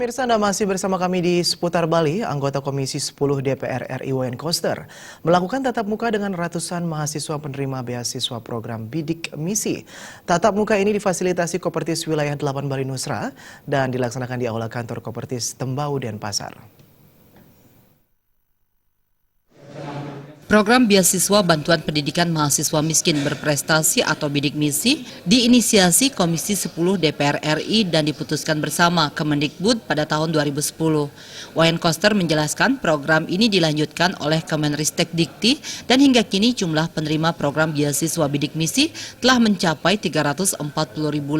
Pemirsa, Anda masih bersama kami di Seputar Bali. Anggota Komisi 10 DPR RI Wayan Koster melakukan tatap muka dengan ratusan mahasiswa penerima beasiswa program Bidik Misi. Tatap muka ini difasilitasi Kopertis Wilayah 8 Bali Nusra dan dilaksanakan di Aula Kantor Kopertis Tembau Denpasar. Program Beasiswa Bantuan Pendidikan Mahasiswa Miskin Berprestasi atau Bidik Misi diinisiasi Komisi 10 DPR RI dan diputuskan bersama Kemendikbud pada tahun 2010. Wayan Koster menjelaskan program ini dilanjutkan oleh Kemenristek Dikti dan hingga kini jumlah penerima program Beasiswa Bidik Misi telah mencapai 340.000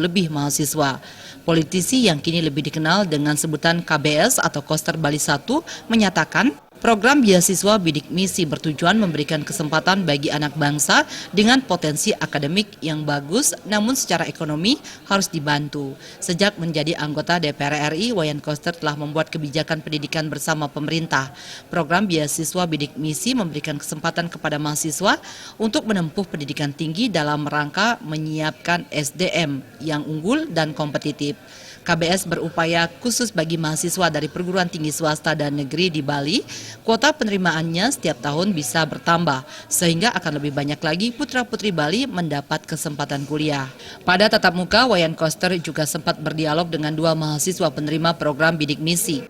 lebih mahasiswa. Politisi yang kini lebih dikenal dengan sebutan KBS atau Koster Bali 1 menyatakan, program beasiswa Bidik Misi bertujuan memberikan kesempatan bagi anak bangsa dengan potensi akademik yang bagus, namun secara ekonomi harus dibantu. Sejak menjadi anggota DPR RI, Wayan Koster telah membuat kebijakan pendidikan bersama pemerintah. Program beasiswa Bidik Misi memberikan kesempatan kepada mahasiswa untuk menempuh pendidikan tinggi dalam rangka menyiapkan SDM yang unggul dan kompetitif. KBS berupaya khusus bagi mahasiswa dari perguruan tinggi swasta dan negeri di Bali, kuota penerimaannya setiap tahun bisa bertambah, sehingga akan lebih banyak lagi putra-putri Bali mendapat kesempatan kuliah. Pada tatap muka, Wayan Koster juga sempat berdialog dengan dua mahasiswa penerima program Bidik Misi.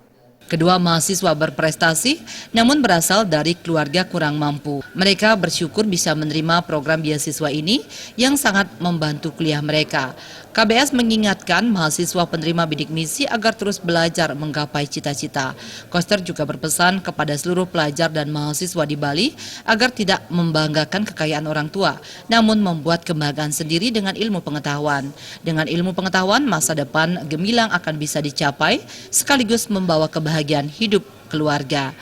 Kedua mahasiswa berprestasi, namun berasal dari keluarga kurang mampu. Mereka bersyukur bisa menerima program beasiswa ini yang sangat membantu kuliah mereka. KBS mengingatkan mahasiswa penerima Bidik Misi agar terus belajar menggapai cita-cita. Koster juga berpesan kepada seluruh pelajar dan mahasiswa di Bali agar tidak membanggakan kekayaan orang tua, namun membuat kebanggaan sendiri dengan ilmu pengetahuan. Dengan ilmu pengetahuan, masa depan gemilang akan bisa dicapai, sekaligus membawa kebahagiaan hidup keluarga.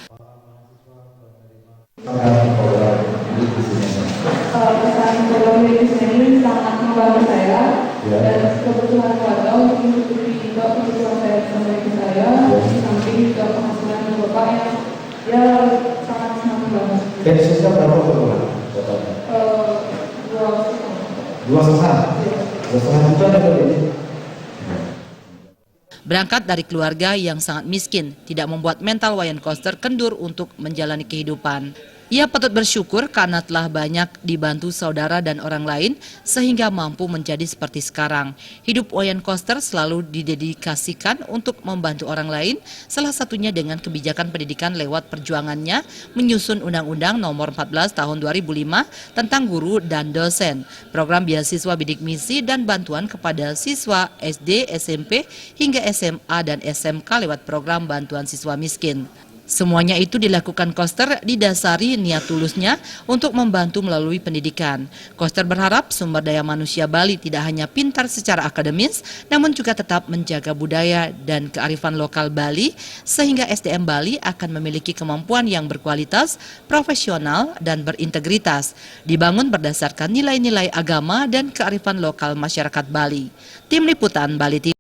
Pesan program ini sangat membantu saya dan kebutuhan keluarga untuk mencukupi juga kebutuhan saya sama ibu saya, di samping juga penghasilan bapak yang sangat membantu. Beasiswa berapa bulan? 2,5 juta dapat ini. Berangkat dari keluarga yang sangat miskin, tidak membuat mental Wayan Koster kendur untuk menjalani kehidupan. Ia patut bersyukur karena telah banyak dibantu saudara dan orang lain sehingga mampu menjadi seperti sekarang. Hidup Wayan Koster selalu didedikasikan untuk membantu orang lain, salah satunya dengan kebijakan pendidikan lewat perjuangannya menyusun Undang-Undang Nomor 14 Tahun 2005 tentang guru dan dosen, program beasiswa Bidik Misi dan bantuan kepada siswa SD, SMP hingga SMA dan SMK lewat program bantuan siswa miskin. Semuanya itu dilakukan Koster didasari niat tulusnya untuk membantu melalui pendidikan. Koster berharap sumber daya manusia Bali tidak hanya pintar secara akademis, namun juga tetap menjaga budaya dan kearifan lokal Bali, sehingga SDM Bali akan memiliki kemampuan yang berkualitas, profesional, dan berintegritas, dibangun berdasarkan nilai-nilai agama dan kearifan lokal masyarakat Bali. Tim Liputan Bali TV.